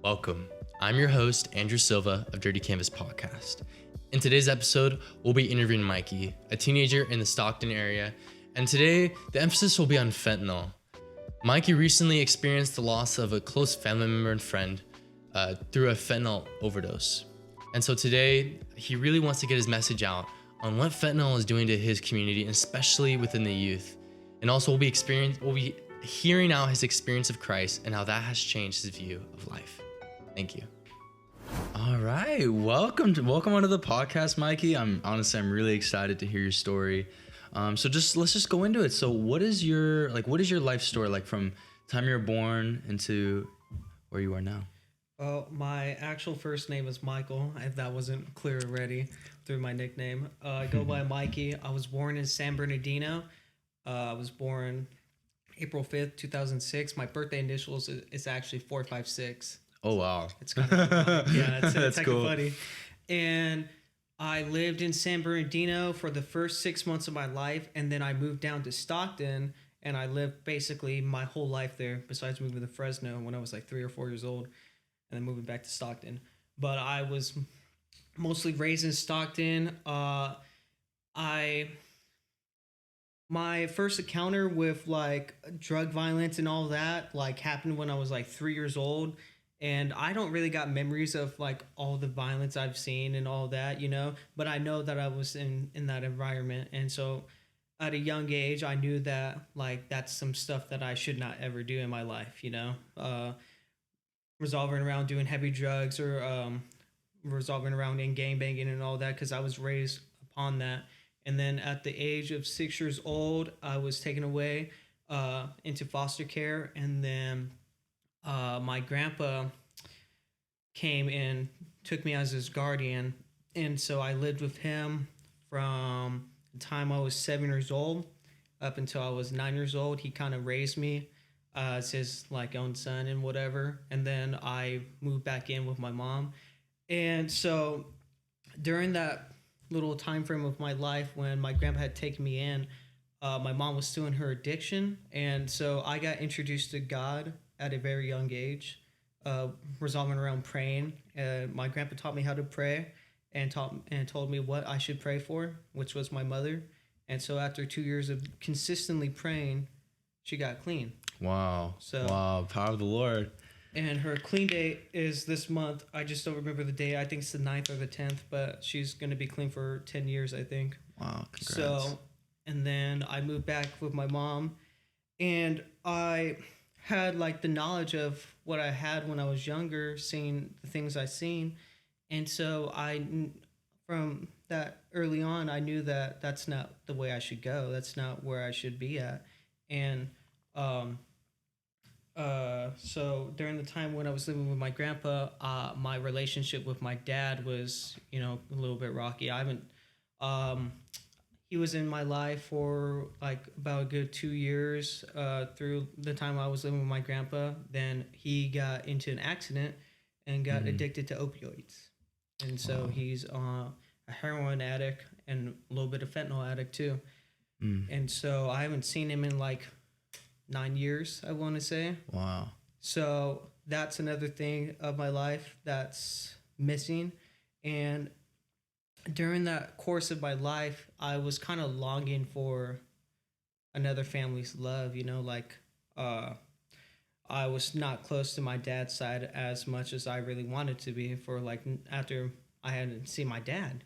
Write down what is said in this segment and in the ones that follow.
Welcome. I'm your host, Andrew Silva of Dirty Canvas Podcast. In today's episode, we'll be interviewing Mikey, a teenager in the Stockton area, and today the emphasis will be on fentanyl. Mikey recently experienced the loss of a close family member and friend through a fentanyl overdose. And so today, he really wants to get his message out on what fentanyl is doing to his community, and especially within the youth. And also we'll be hearing out his experience of Christ and how that has changed his view of life. Thank you. All right, welcome onto the podcast, Mikey. I'm really excited to hear your story. So let's just go into it. So what is your life story like from the time you were born into where you are now? Well, my actual first name is Michael, if that wasn't clear already through my nickname. I go by Mikey. I was born in San Bernardino. I was born April 5th, 2006. My birthday initials is actually 456. Oh, wow. It's kind of it's cool. funny. And I lived in San Bernardino for the first 6 months of my life, and then I moved down to Stockton, and I lived basically my whole life there, besides moving to Fresno when I was like 3 or 4 years old, and then moving back to Stockton. But I was mostly raised in Stockton. My first encounter with like drug violence and all that like happened when I was like 3 years old. And I don't really got memories of like all the violence I've seen and all that, but I know that I was in that environment. And so at a young age, I knew that like that's some stuff that I should not ever do in my life, resolving around doing heavy drugs or resolving around in gang banging and all that, because I was raised upon that. And then at the age of 6 years old, I was taken away into foster care, and then my grandpa came and took me as his guardian. And so I lived with him from the time I was 7 years old up until I was 9 years old. He kind of raised me as his like own son and whatever. And then I moved back in with my mom. And so during that little time frame of my life when my grandpa had taken me in, my mom was still in her addiction. And so I got introduced to God at a very young age, resolving around praying. My grandpa taught me how to pray and told me what I should pray for, which was my mother. And so after 2 years of consistently praying, she got clean. Wow. Wow. Power of the Lord. And her clean date is this month. I just don't remember the date. I think it's the 9th or the 10th, but she's going to be clean for 10 years, I think. Wow. Congrats. So, and then I moved back with my mom, and I had like the knowledge of what I had when I was younger, seeing the things I seen. And so from that early on, I knew that that's not the way I should go. That's not where I should be at. And, so during the time when I was living with my grandpa, my relationship with my dad was, a little bit rocky. He was in my life for like about a good 2 years through the time I was living with my grandpa. Then he got into an accident and got addicted to opioids. And so he's a heroin addict and a little bit of fentanyl addict too. And so I haven't seen him in like 9 years, I want to say. Wow. So that's another thing of my life that's missing. And during that course of my life, I was kind of longing for another family's love, I was not close to my dad's side as much as I really wanted to be for like after I hadn't seen my dad,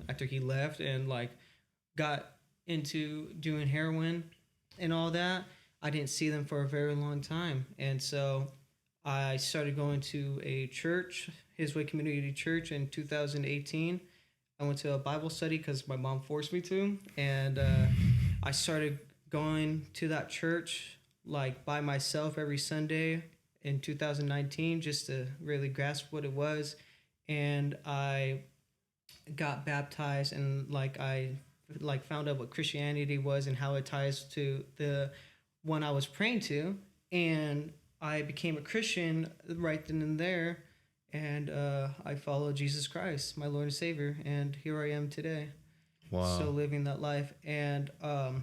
after he left and like got into doing heroin and all that. I didn't see them for a very long time. And so I started going to a church, His Way Community Church, in 2018. I went to a Bible study because my mom forced me to. And I started going to that church like by myself every Sunday in 2019 just to really grasp what it was. And I got baptized, and I found out what Christianity was and how it ties to the one I was praying to, and I became a Christian right then and there, and I followed Jesus Christ, my Lord and Savior, and here I am today. Wow. So living that life. And a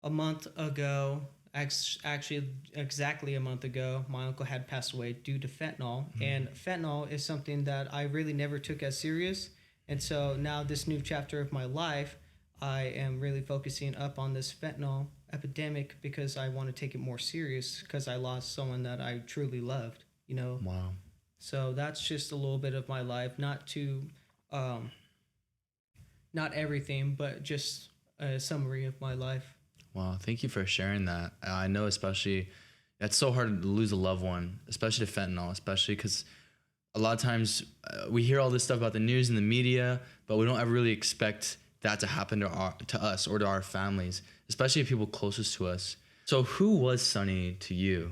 month ago, Actually, exactly a month ago, my uncle had passed away due to fentanyl. And fentanyl is something that I really never took as serious. And so now, this new chapter of my life, I am really focusing up on this fentanyl epidemic because I want to take it more serious because I lost someone that I truly loved, you know? Wow. So that's just a little bit of my life, um, not everything, but just a summary of my life. Wow. Thank you for sharing that. I know, especially, it's so hard to lose a loved one, especially to fentanyl, especially because a lot of times we hear all this stuff about the news and the media, but we don't ever really expect that to happen to us or to our families, especially people closest to us. So who was Sonny to you?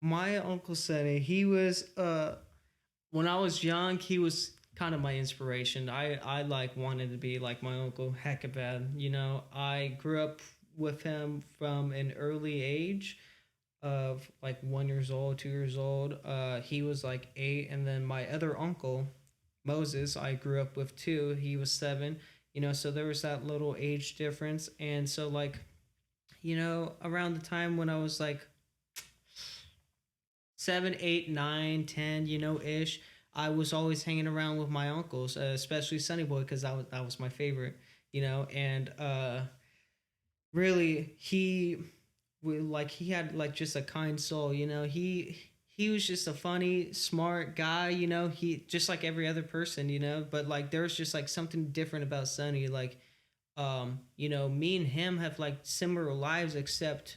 My uncle Sonny, he was when I was young, he was kind of my inspiration. I like wanted to be like my uncle hecka bad. You know, I grew up with him from an early age of like 1 years old, 2 years old. He was like 8, and then my other uncle, Moses, I grew up with too. He was 7. You know, so there was that little age difference, and so like, you know, around the time when I was like 7, 8, 9, 10, you know, ish. I was always hanging around with my uncles, especially Sunny Boy, because that was my favorite, you know. And really, he had like just a kind soul, you know. He was just a funny, smart guy, you know. He just like every other person, you know. But like there was just like something different about Sunny, like you know, me and him have like similar lives, except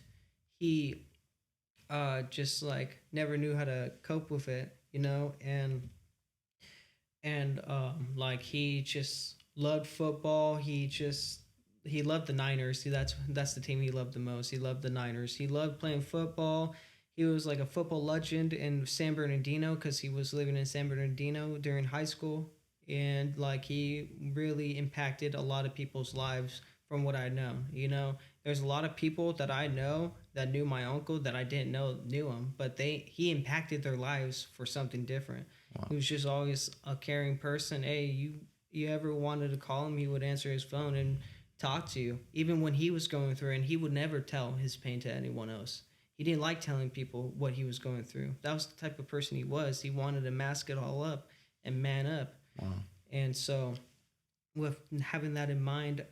he just like never knew how to cope with it, you know. And like he just loved football. He loved the Niners. See, that's the team he loved the most. He loved the Niners. He loved playing football. He was like a football legend in San Bernardino because he was living in San Bernardino during high school, and like he really impacted a lot of people's lives from what I know. You know, there's a lot of people that I know that knew my uncle that I didn't know knew him, but he impacted their lives for something different. Wow. He was just always a caring person. Hey, you ever wanted to call him, he would answer his phone and talk to you, even when he was going through, and he would never tell his pain to anyone else. He didn't like telling people what he was going through. That was the type of person he was. He wanted to mask it all up and man up. Wow. And so, with having that in mind,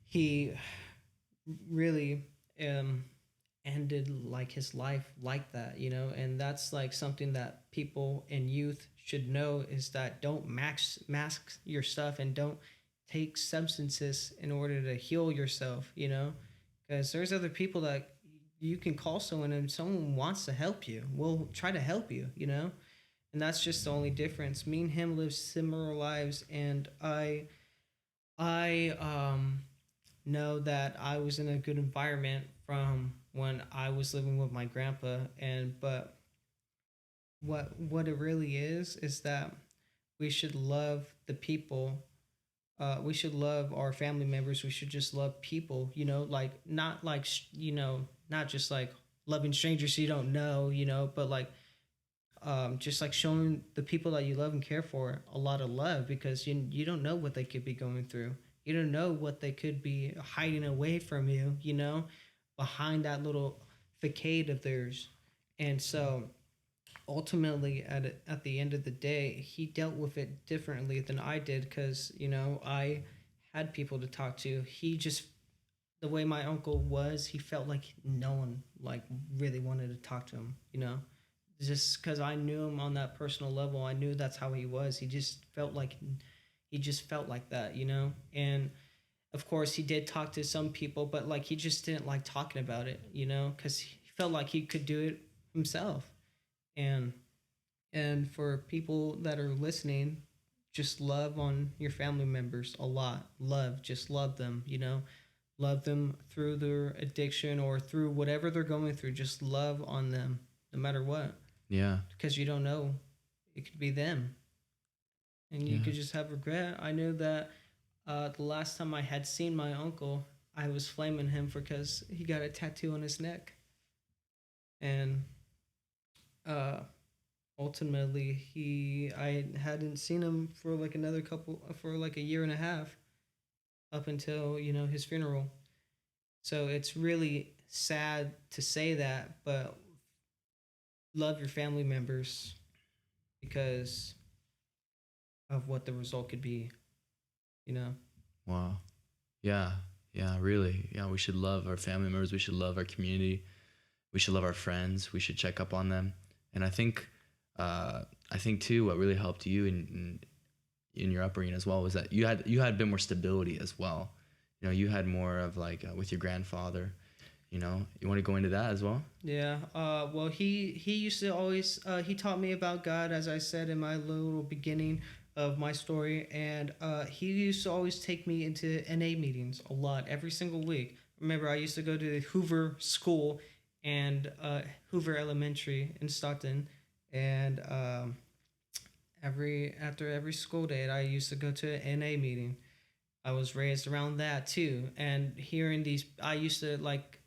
he really ended like his life like that, you know. And that's like something that people in youth should know, is that don't mask your stuff, and don't take substances in order to heal yourself, you know, because there's other people that you can call someone and someone wants to help you, will try to help you, you know. And that's just the only difference. Me and him live similar lives, and I know that I was in a good environment from when I was living with my grandpa. And but what it really is that we should love the people. We should love our family members. We should just love people, you know, like not like you know, not just like loving strangers you don't know, you know, but like just like showing the people that you love and care for a lot of love, because you don't know what they could be going through. You don't know what they could be hiding away from you, you know, behind that little facade of theirs. And so ultimately, at the end of the day, he dealt with it differently than I did, because, you know, I had people to talk to. He just, the way my uncle was, he felt like no one like really wanted to talk to him, you know, just because I knew him on that personal level. I knew that's how he was. He just felt like that, you know. And of course he did talk to some people, but like he just didn't like talking about it, you know, because he felt like he could do it himself. And for people that are listening, just love on your family members a lot. Just love them, you know. Love them through their addiction or through whatever they're going through. Just love on them no matter what, Yeah. because you don't know, it could be them, and you Yeah. could just have regret. I knew that the last time I had seen my uncle, I was flaming him because he got a tattoo on his neck. And uh, ultimately, I hadn't seen him for like for like a year and a half, up until, you know, his funeral. So it's really sad to say that, but love your family members because of what the result could be, you know? Wow. Yeah. Yeah, really. Yeah, we should love our family members. We should love our community. We should love our friends. We should check up on them. And I think too, what really helped you in your upbringing as well was that you had a bit more stability as well. You know, you had more of like with your grandfather. You know, you want to go into that as well? Yeah. Well, he used to always he taught me about God, as I said in my little beginning of my story, and he used to always take me into NA meetings a lot every single week. Remember, I used to go to the Hoover School and Hoover Elementary in Stockton, and after every school day, I used to go to an NA meeting. I was raised around that too, and hearing these, I used to like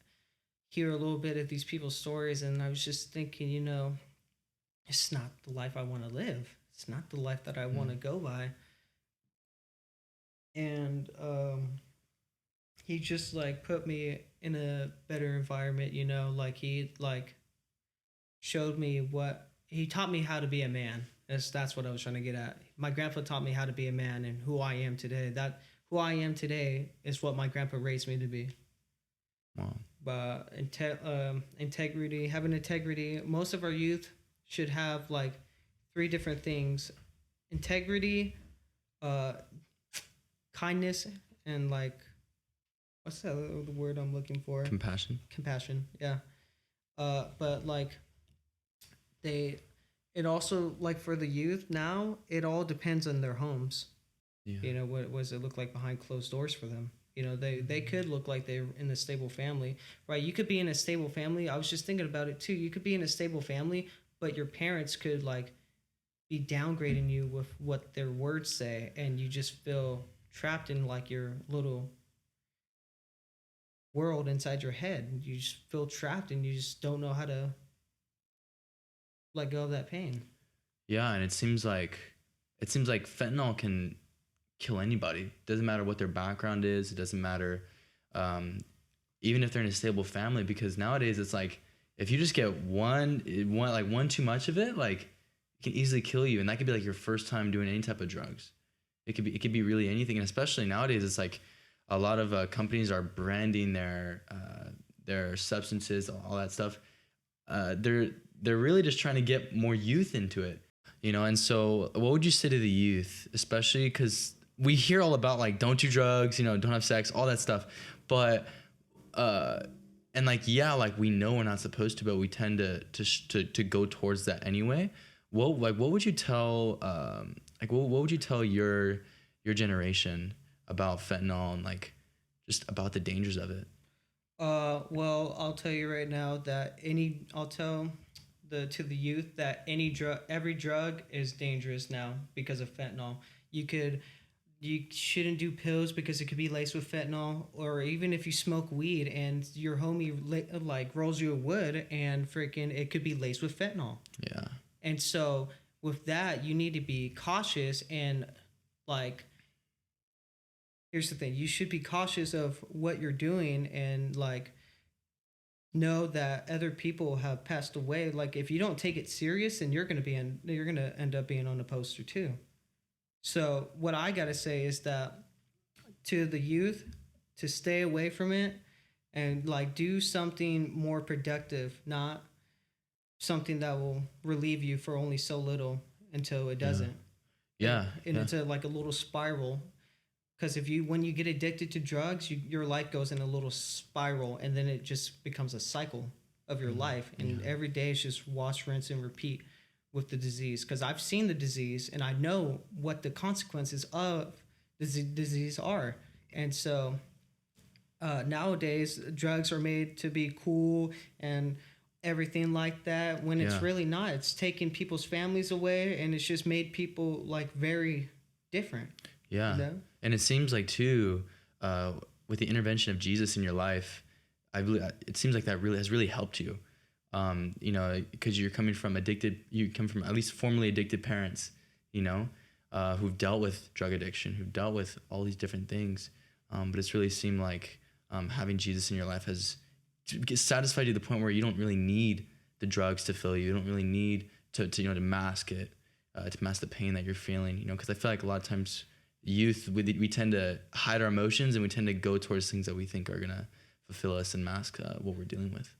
hear a little bit of these people's stories, and I was just thinking, it's not the life I want to live. It's not the life that I want to go by. And he just like put me in a better environment, like he like showed me he taught me how to be a man. That's what I was trying to get at. My grandpa taught me how to be a man and who I am today. That who I am today is what my grandpa raised me to be. Wow. But integrity, having integrity, most of our youth should have like 3 different things: integrity, kindness, and like, what's that the word I'm looking for? Compassion, yeah. But like it also, like, for the youth now, it all depends on their homes. Yeah. What does it look like behind closed doors for them? They could look like they're in a stable family, right? You could be in a stable family. I was just thinking about it too. You could be in a stable family, but your parents could like be downgrading you with what their words say, and you just feel trapped in like your little world inside your head. You just feel trapped, and you just don't know how to let go of that pain. Yeah, and it seems like fentanyl can kill anybody. Doesn't matter what their background is. It doesn't matter, even if they're in a stable family. Because nowadays it's like if you just get one too much of it, like it can easily kill you, and that could be like your first time doing any type of drugs. It could be really anything, and especially nowadays, it's like a lot of companies are branding their substances, all that stuff. They're really just trying to get more youth into it, And so, what would you say to the youth, especially because we hear all about like don't do drugs, don't have sex, all that stuff, but and like like we know we're not supposed to, but we tend to go towards that anyway. What would you tell what would you tell your generation about fentanyl and like just about the dangers of it? Well, I'll tell you right now that I'll tell to the youth that every drug is dangerous now because of fentanyl. You shouldn't do pills because it could be laced with fentanyl, or even if you smoke weed and your homie like rolls you a wood and freaking it could be laced with fentanyl. Yeah. And so with that, you need to be cautious, and like, here's the thing: you should be cautious of what you're doing, and like know that other people have passed away. Like, if you don't take it serious, then you're gonna end up being on the poster too. So what I gotta say is that to the youth, to stay away from it and like do something more productive, not something that will relieve you for only so little until it doesn't. Yeah. And it's like a little spiral. Because when you get addicted to drugs, your life goes in a little spiral, and then it just becomes a cycle of your life. And every day is just wash, rinse, and repeat with the disease. Because I've seen the disease, and I know what the consequences of the disease are. And so nowadays, drugs are made to be cool and everything like that, when it's really not. It's taking people's families away, and it's just made people like very different. Yeah. And it seems like too, with the intervention of Jesus in your life, it seems like that has really helped you. Because you come from at least formerly addicted parents, who've dealt with drug addiction, who've dealt with all these different things. But it's really seemed like having Jesus in your life has satisfied you to the point where you don't really need the drugs to fill you. You don't really need to to mask it, to mask the pain that you're feeling. Because I feel like a lot of times youth, we tend to hide our emotions, and we tend to go towards things that we think are gonna fulfill us and mask what we're dealing with.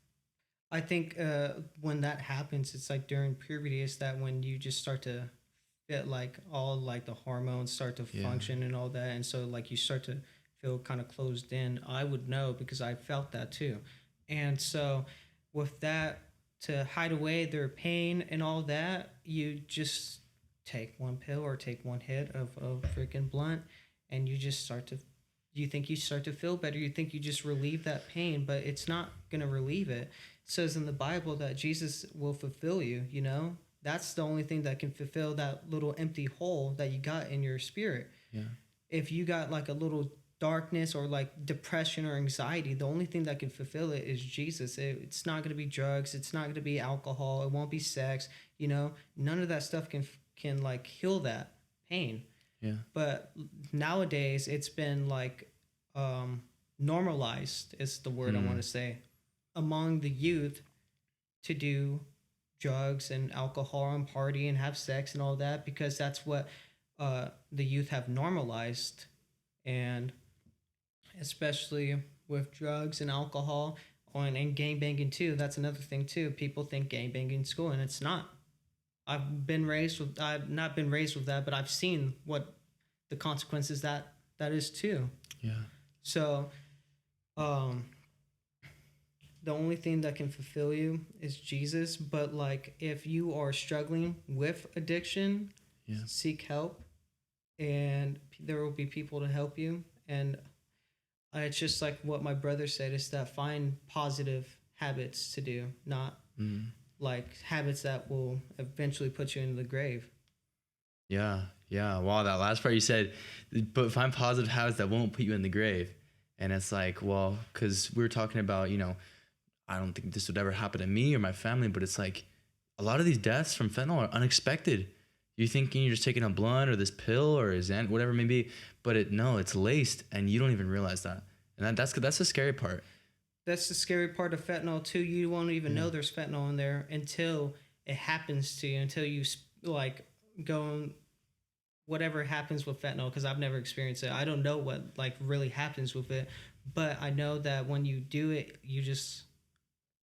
I think when that happens, it's like during puberty. It's that when you just start to feel like all like the hormones start to Yeah. function and all that, and so like you start to feel kind of closed in. I would know because I felt that too, and so with that, to hide away their pain and all that, you just take one pill or take one hit of a freaking blunt, and you think you start to feel better. You think you just relieve that pain, but it's not gonna relieve it. It says in the Bible that Jesus will fulfill you. That's the only thing that can fulfill that little empty hole that you got in your spirit. Yeah. If you got like a little darkness or like depression or anxiety, the only thing that can fulfill it is Jesus. It's not going to be drugs. It's not going to be alcohol. It won't be sex. None of that stuff can like heal that pain. Yeah. But nowadays it's been like normalized is the word I want to say among the youth to do drugs and alcohol and party and have sex and all that because that's what the youth have normalized. And especially with drugs and alcohol and gang banging too, that's another thing too. People think gang banging is cool and it's not. I've not been raised with that, but I've seen what the consequences that is too. Yeah. So the only thing that can fulfill you is Jesus. But like if you are struggling with addiction, seek help, and there will be people to help you. And it's just like what my brother said, is that find positive habits to do, not like habits that will eventually put you in the grave. Yeah. Wow, that last part you said, but find positive habits that won't put you in the grave. And it's like, well, because we were talking about, I don't think this would ever happen to me or my family, but it's like a lot of these deaths from fentanyl are unexpected. You thinking you're just taking a blunt or this pill or a Xan, whatever it may be, but it's laced and you don't even realize that. And that's the scary part. That's the scary part of fentanyl too. You won't even know there's fentanyl in there until it happens to you, until you like go whatever happens with fentanyl, because I've never experienced it. I don't know what like really happens with it, but I know that when you do it, you just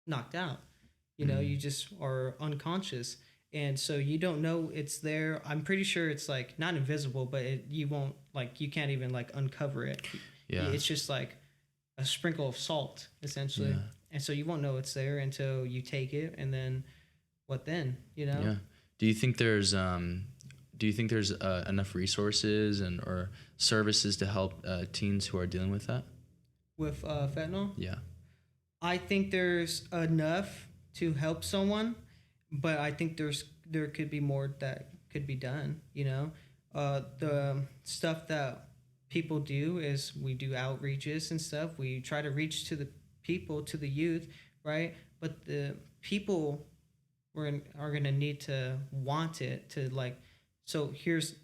knocked out. You just are unconscious. And so you don't know it's there. I'm pretty sure it's like not invisible, but you won't like, you can't even like uncover it. Yeah. It's just like a sprinkle of salt essentially. Yeah. And so you won't know it's there until you take it. And then what then, Yeah. Do you think there's enough resources or services to help teens who are dealing with that? With fentanyl? Yeah. I think there's enough to help someone, but I think there could be more that could be done. The stuff that people do is we do outreaches and stuff. We try to reach to the people, to the youth, right? But the people are going to need to want it to like. So here's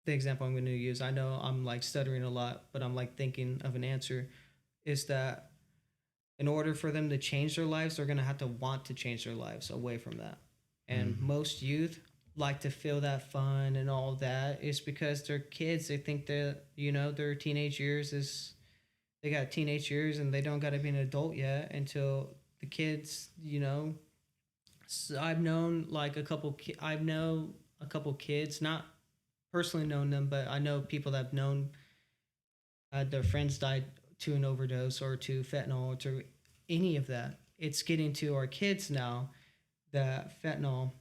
the example I'm going to use. I know I'm like stuttering a lot, but I'm like thinking of an answer. Is that in order for them to change their lives, they're going to have to want to change their lives away from that. And most youth like to feel that fun and all that is because they're kids. They think that, their teenage years they got teenage years and they don't got to be an adult yet until the kids, So I've known like a couple kids, not personally known them, but I know people that have known their friends died to an overdose or to fentanyl or to any of that. It's getting to our kids now that fentanyl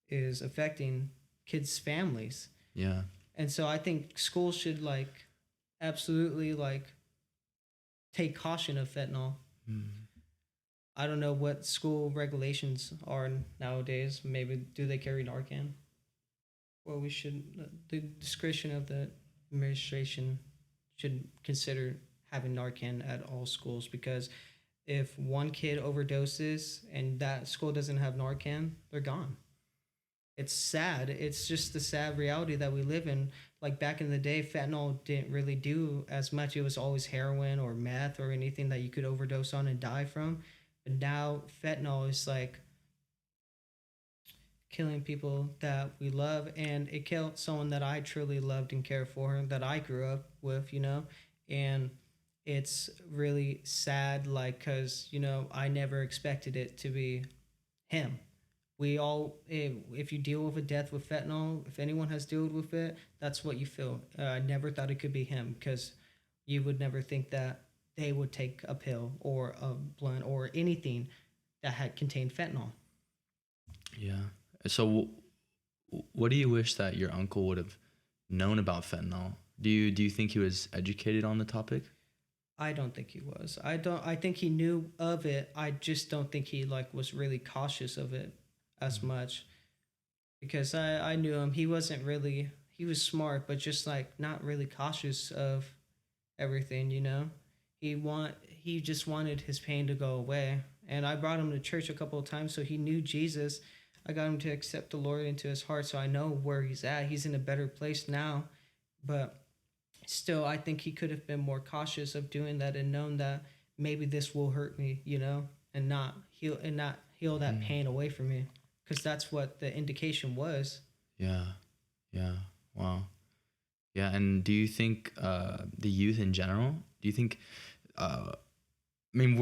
is affecting kids' families. Yeah. And so I think schools should like absolutely like take caution of fentanyl. I don't know what school regulations are nowadays. Maybe do they carry Narcan? Well, the discretion of the administration should consider having Narcan at all schools, because if one kid overdoses and that school doesn't have Narcan, they're gone. it's sad. It's just the sad reality that we live in. Like back in the day, fentanyl didn't really do as much. It was always heroin or meth or anything that you could overdose on and die from. But now fentanyl is like killing people that we love, and it killed someone that I truly loved and cared for, that I grew up with, and it's really sad, like, because I never expected it to be him. We all, if you deal with a death with fentanyl, if anyone has dealt with it, that's what you feel. I never thought it could be him, because you would never think that they would take a pill or a blunt or anything that had contained fentanyl. Yeah. So, what do you wish that your uncle would have known about fentanyl? Do you think he was educated on the topic? I don't think he was. I think he knew of it. I just don't think he like was really cautious of it as much, because I knew him. He wasn't really, he was smart, but just like not really cautious of everything, He just wanted his pain to go away. And I brought him to church a couple of times, so he knew Jesus. I got him to accept the Lord into his heart, so I know where he's at. He's in a better place now, but still, I think he could have been more cautious of doing that and known that maybe this will hurt me, and not heal that pain away from me, because that's what the indication was. Yeah. Yeah. Wow. Yeah. And do you think the youth in general? Do you think? I mean,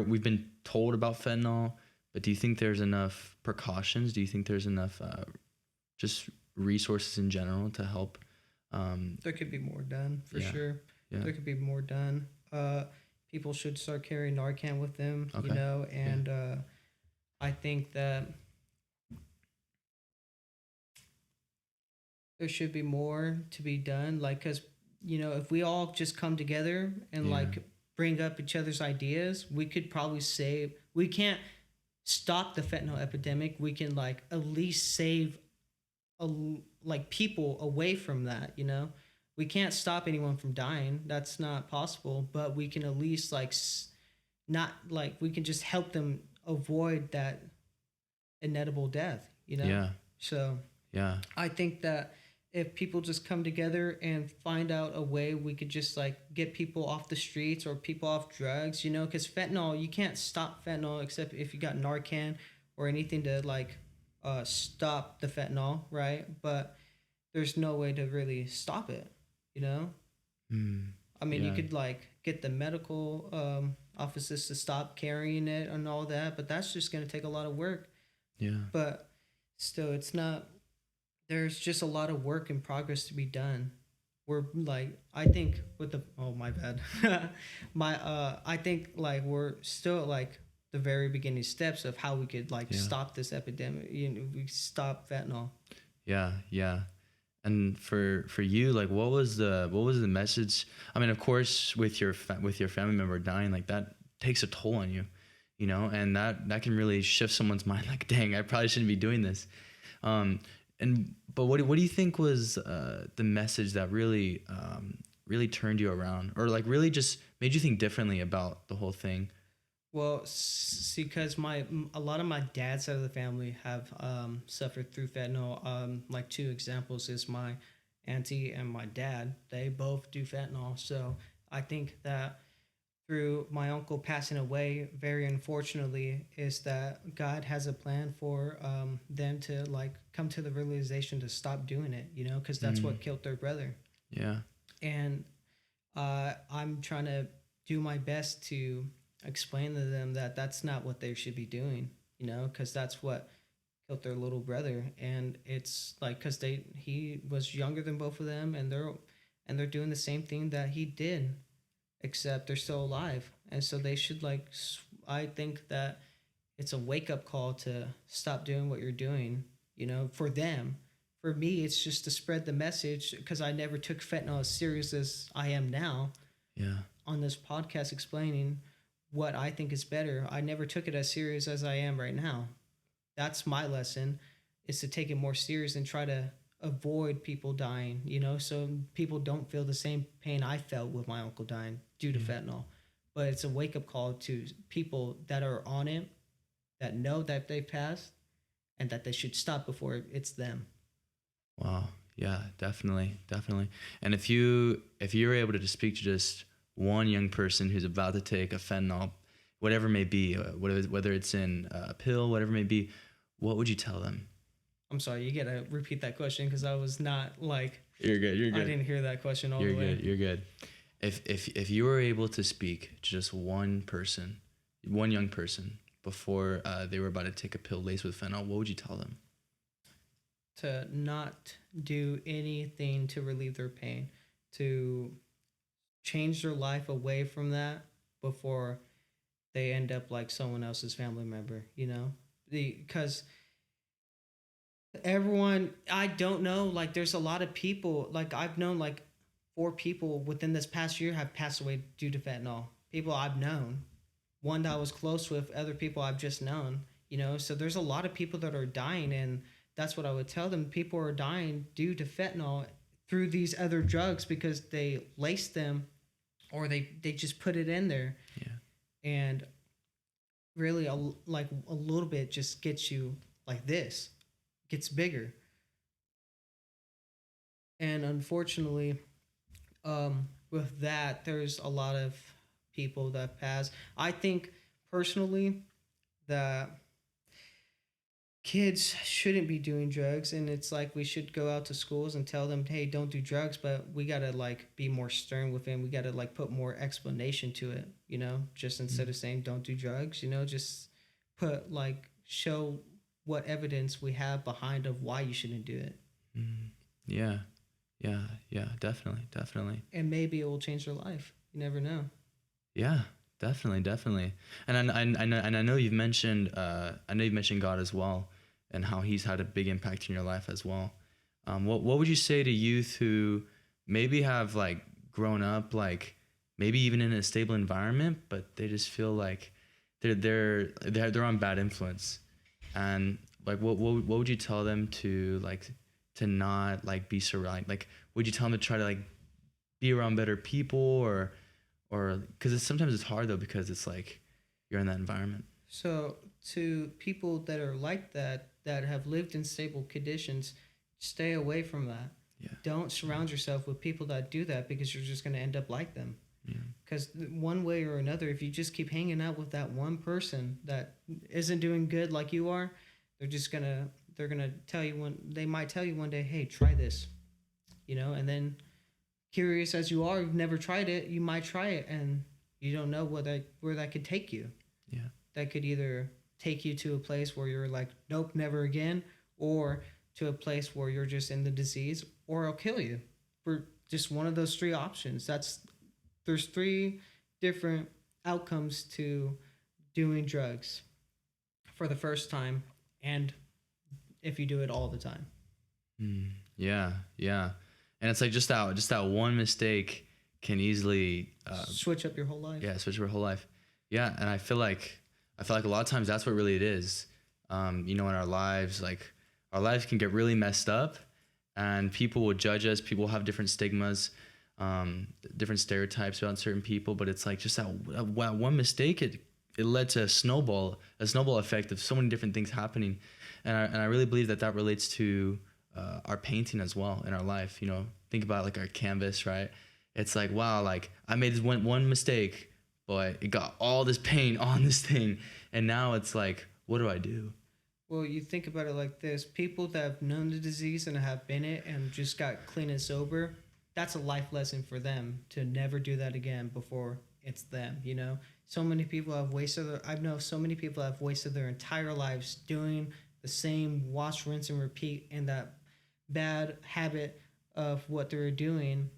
we've been told about fentanyl, but do you think there's enough precautions? Do you think there's enough just resources in general to help? There could be more done for sure. Yeah. There could be more done. People should start carrying Narcan with them, Okay. and I think that there should be more to be done. Like, because, if we all just come together and like bring up each other's ideas, we could probably save, we can't stop the fentanyl epidemic. We can like at least save like people away from that, we can't stop anyone from dying. That's not possible, but we can at least like not like we can just help them avoid that inedible death, Yeah. So Yeah. I think that if people just come together and find out a way, we could just like get people off the streets or people off drugs, because fentanyl, you can't stop fentanyl except if you got Narcan or anything to like stop the fentanyl, right? But there's no way to really stop it, I mean, you could like get the medical offices to stop carrying it and all that, but that's just going to take a lot of work. Yeah. But still, it's not, there's just a lot of work in progress to be done. We're like, I think with the, oh, my bad. I think like we're still at like the very beginning steps of how we could like stop this epidemic. We stop fentanyl. Yeah. Yeah. And for you, like, what was the message? I mean, of course, with your family member dying, like that takes a toll on you, and that can really shift someone's mind. Like, dang, I probably shouldn't be doing this. But what do you think was the message that really really turned you around, or like really just made you think differently about the whole thing? Well, see, because a lot of my dad's side of the family have suffered through fentanyl. Like two examples is my auntie and my dad. They both do fentanyl. So I think that through my uncle passing away, very unfortunately, is that God has a plan for them to like come to the realization to stop doing it. Because that's what killed their brother. Yeah. And I'm trying to do my best to explain to them that that's not what they should be doing, because that's what killed their little brother. And it's like, because he was younger than both of them, and they're doing the same thing that he did, except they're still alive. And so they should like, I think that it's a wake-up call to stop doing what you're doing, for them. For me, it's just to spread the message, because I never took fentanyl as serious as I am now. Yeah. On this podcast explaining what I think is better. I never took it as serious as I am right now. That's my lesson, is to take it more serious and try to avoid people dying, so people don't feel the same pain I felt with my uncle dying due to fentanyl. But it's a wake-up call to people that are on it, that know that they've passed, and that they should stop before it's them. Wow. Yeah, definitely, definitely. And if you were able to just speak to just one young person who's about to take a fentanyl, whatever it may be, whether it's in a pill, whatever it may be, what would you tell them? I'm sorry, you gotta repeat that question because I was not like. You're good. You're good. I didn't hear that question all You're the way. good. You're good. If you were able to speak to just one person, one young person, before they were about to take a pill laced with fentanyl, what would you tell them? To not do anything to relieve their pain, to change their life away from that before they end up like someone else's family member, you know? Because everyone, I don't know, like there's a lot of people, like I've known like 4 people within this past year have passed away due to fentanyl. People I've known, one that I was close with, other people I've just known, you know? So there's a lot of people that are dying, and that's what I would tell them. People are dying due to fentanyl through these other drugs because they lace them or they just put it in there. Yeah. And really, like a little bit just gets you like this, gets bigger. And unfortunately, with that, there's a lot of people that pass. I think personally that kids shouldn't be doing drugs, and it's like we should go out to schools and tell them, hey, don't do drugs, but we gotta like be more stern with them. We gotta like put more explanation to it, you know, just instead of saying don't do drugs, you know, just put like show what evidence we have behind of why you shouldn't do it. Yeah, definitely. And maybe it will change their life. You never know. Yeah, definitely. And I know you've mentioned God as well, and how He's had a big impact in your life as well. What would you say to youth who maybe have like grown up like maybe even in a stable environment, but they just feel like they're on bad influence, and like what would you tell them to like to not like be surrounded? Like would you tell them to try to like be around better people, or because sometimes it's hard though, because it's like you're in that environment. So to people that are like that have lived in stable conditions, stay away from that. Yeah. Don't surround yourself with people that do that, because you're just going to end up like them. Yeah. Because one way or another, if you just keep hanging out with that one person that isn't doing good like you are, they're gonna tell you they might tell you one day, hey, try this, you know, and then curious as you are, you've never tried it, you might try it, and you don't know where that could take you. Yeah. That could either take you to a place where you're like, nope, never again, or to a place where you're just in the disease, or it'll kill you. For just one of those 3 options. There's 3 different outcomes to doing drugs for the first time, and if you do it all the time. Yeah. And it's like just that one mistake can easily switch up your whole life. Yeah, switch up your whole life. Yeah, and I feel like a lot of times that's what really it is. You know, in our lives can get really messed up, and people will judge us. People have different stigmas, different stereotypes about certain people. But it's like just that one mistake, it led to a snowball effect of so many different things happening, and I really believe that relates to our painting as well in our life. You know, think about like our canvas, right? It's like, wow, like I made this one mistake, but it got all this paint on this thing, and now it's like, what do I do? Well, you think about it like this: people that have known the disease and have been it and just got clean and sober, that's a life lesson for them to never do that again before it's them, you know? So many people have so many people have wasted their entire lives doing the same wash, rinse, and repeat in that bad habit of what they're doing,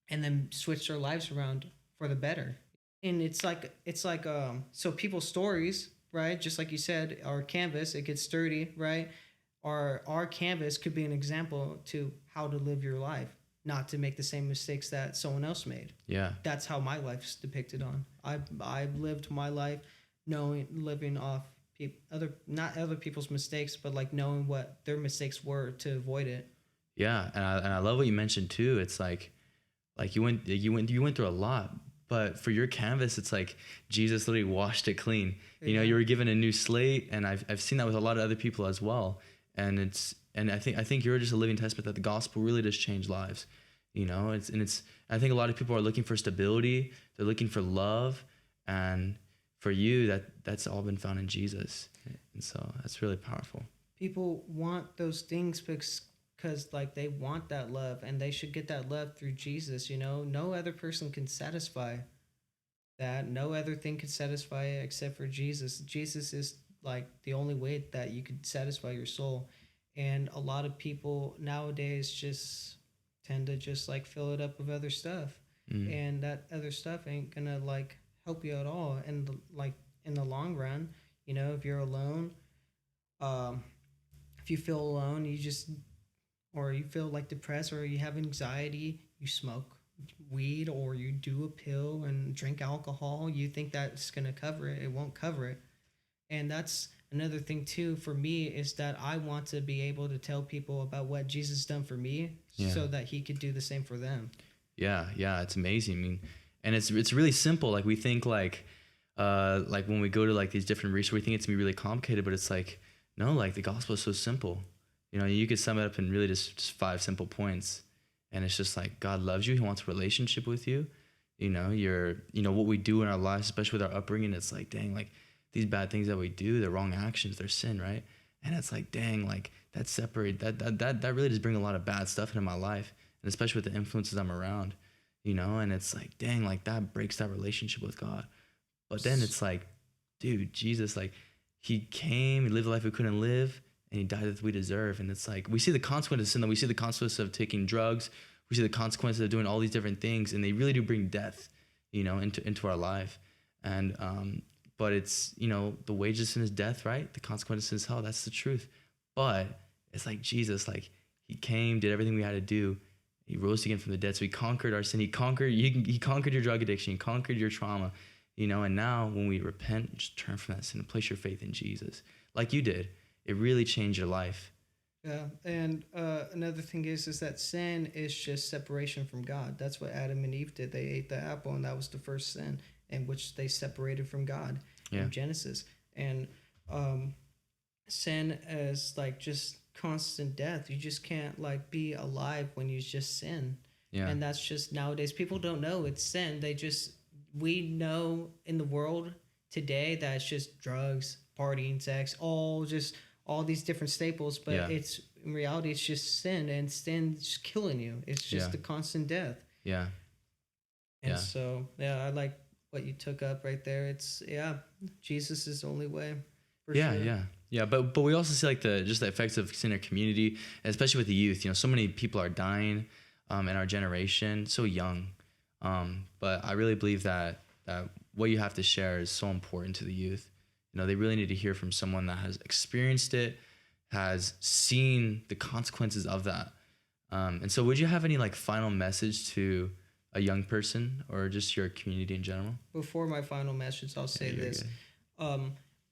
and then switch their lives around for the better. And it's like so people's stories, right? Just like you said, our canvas, it gets sturdy, right? Our canvas could be an example to how to live your life, not to make the same mistakes that someone else made. Yeah. That's how my life's depicted on. I've lived my life living off not other people's mistakes, but like knowing what their mistakes were to avoid it. Yeah, and I love what you mentioned too. It's like you went through a lot, But for your canvas, it's like Jesus literally washed it clean. You know, Yeah. you were given a new slate, and I've seen that with a lot of other people as well. And I think you're just a living testament that the gospel really does change lives. You know, I think a lot of people are looking for stability, they're looking for love, and for you that's all been found in Jesus. And so that's really powerful. People want those things because like they want that love, and they should get that love through Jesus. You know, no other person can satisfy that. No other thing can satisfy it except for Jesus. Jesus is like the only way that you could satisfy your soul. And a lot of people nowadays just tend to just like fill it up with other stuff. Mm. And that other stuff ain't gonna like help you at all. And like in the long run, you know, if you're alone, um, if you feel alone, or you feel like depressed, or you have anxiety, you smoke weed, or you do a pill and drink alcohol, you think that's going to cover it. It won't cover it. And that's another thing too for me, is that I want to be able to tell people about what Jesus done for me, Yeah. so that he could do the same for them. Yeah, it's amazing. I mean, and it's really simple. Like we think like when we go to like these different resources, we think it's gonna be really complicated, but it's like, no, like the gospel is so simple. You know, you could sum it up in really just 5 simple points. And it's just like, God loves you. He wants a relationship with you. You know, what we do in our lives, especially with our upbringing, it's like, dang, like these bad things that we do, they're wrong actions, they're sin, right? And it's like, dang, like that really does bring a lot of bad stuff into my life. And especially with the influences I'm around, you know, and it's like, dang, like that breaks that relationship with God. But then it's like, dude, Jesus, like he came, he lived a life we couldn't live, and he died that we deserve. And it's like, we see the consequences of sin, we see the consequences of taking drugs, we see the consequences of doing all these different things, and they really do bring death, you know, into our life. And but it's, you know, the wages of sin is death, right? The consequences is hell. That's the truth. But it's like Jesus, like he came, did everything we had to do. He rose again from the dead. So he conquered our sin. He conquered your drug addiction. He conquered your trauma, you know. And now when we repent, just turn from that sin and place your faith in Jesus, like you did. It really changed your life. Yeah, and another thing is that sin is just separation from God. That's what Adam and Eve did. They ate the apple, and that was the first sin, in which they separated from God in Genesis. And sin is like just constant death. You just can't like be alive when you just sin. Yeah. And that's just nowadays people don't know it's sin. We know in the world today that it's just drugs, partying, sex, all these different staples, but it's in reality it's just sin, and sin's killing you. It's just the constant death. Yeah. And so I like what you took up right there. It's Jesus is the only way. For sure. Yeah. But we also see like the effects of sin in our community, and especially with the youth. You know, so many people are dying in our generation, so young. But I really believe that what you have to share is so important to the youth. You know, they really need to hear from someone that has experienced it, has seen the consequences of that. And so would you have any like final message to a young person or just your community in general? Before my final message, I'll say this.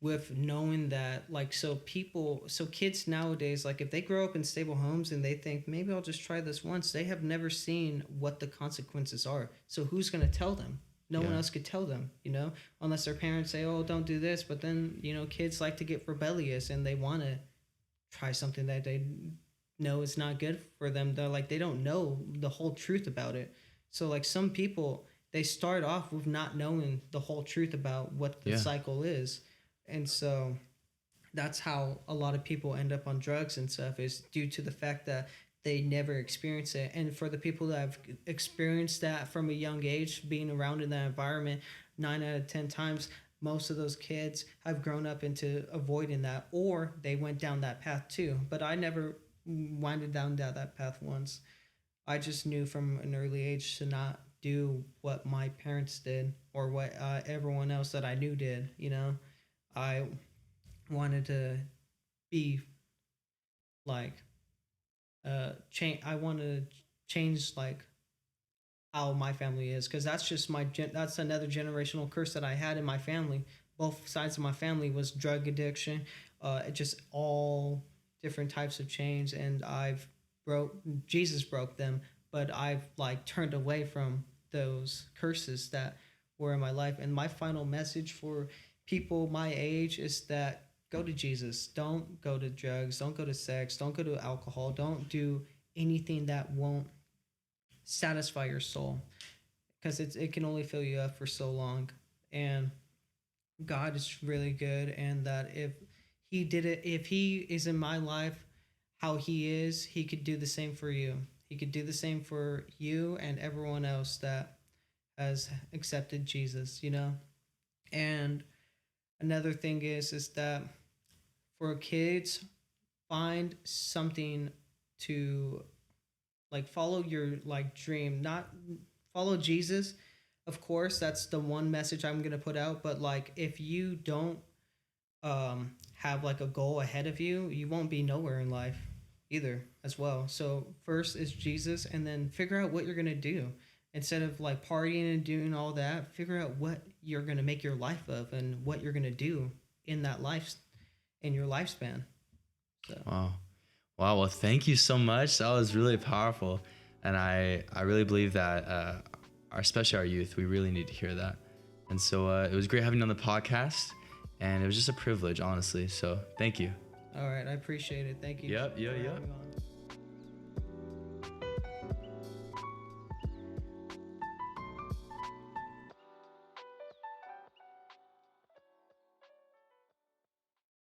With knowing that, like, so kids nowadays, like if they grow up in stable homes and they think, maybe I'll just try this once, they have never seen what the consequences are. So who's going to tell them? No one else could tell them, you know, unless their parents say, oh, don't do this. But then, you know, kids like to get rebellious and they want to try something that they know is not good for them. They're like, they don't know the whole truth about it. So like some people, they start off with not knowing the whole truth about what the cycle is. And so that's how a lot of people end up on drugs and stuff, is due to the fact that they never experience it. And for the people that have experienced that from a young age, being around in that environment, 9 out of 10 times, most of those kids have grown up into avoiding that, or they went down that path too. But I never winded down that path once. I just knew from an early age to not do what my parents did or what everyone else that I knew did, you know. I wanted to be like change. I want to change like how my family is, because that's just that's another generational curse that I had in my family. Both sides of my family was drug addiction, just all different types of chains, and Jesus broke them, but I've like turned away from those curses that were in my life. And my final message for people my age is that go to Jesus. Don't go to drugs. Don't go to sex. Don't go to alcohol. Don't do anything that won't satisfy your soul, because it can only fill you up for so long. And God is really good, and that if he is in my life how he is, he could do the same for you. He could do the same for you and everyone else that has accepted Jesus, you know? And another thing is that for kids, find something to like follow your like dream, not follow Jesus. Of course, that's the one message I'm going to put out, but like if you don't have like a goal ahead of you, you won't be nowhere in life either as well. So first is Jesus, and then figure out what you're going to do. Instead of like partying and doing all that, figure out what you're going to make your life of and what you're going to do in that life, in your lifespan. So. Wow. Well, thank you so much. That was really powerful. And I really believe that, especially our youth, we really need to hear that. And so it was great having you on the podcast, and it was just a privilege, honestly. So thank you. All right. I appreciate it. Thank you. Yep.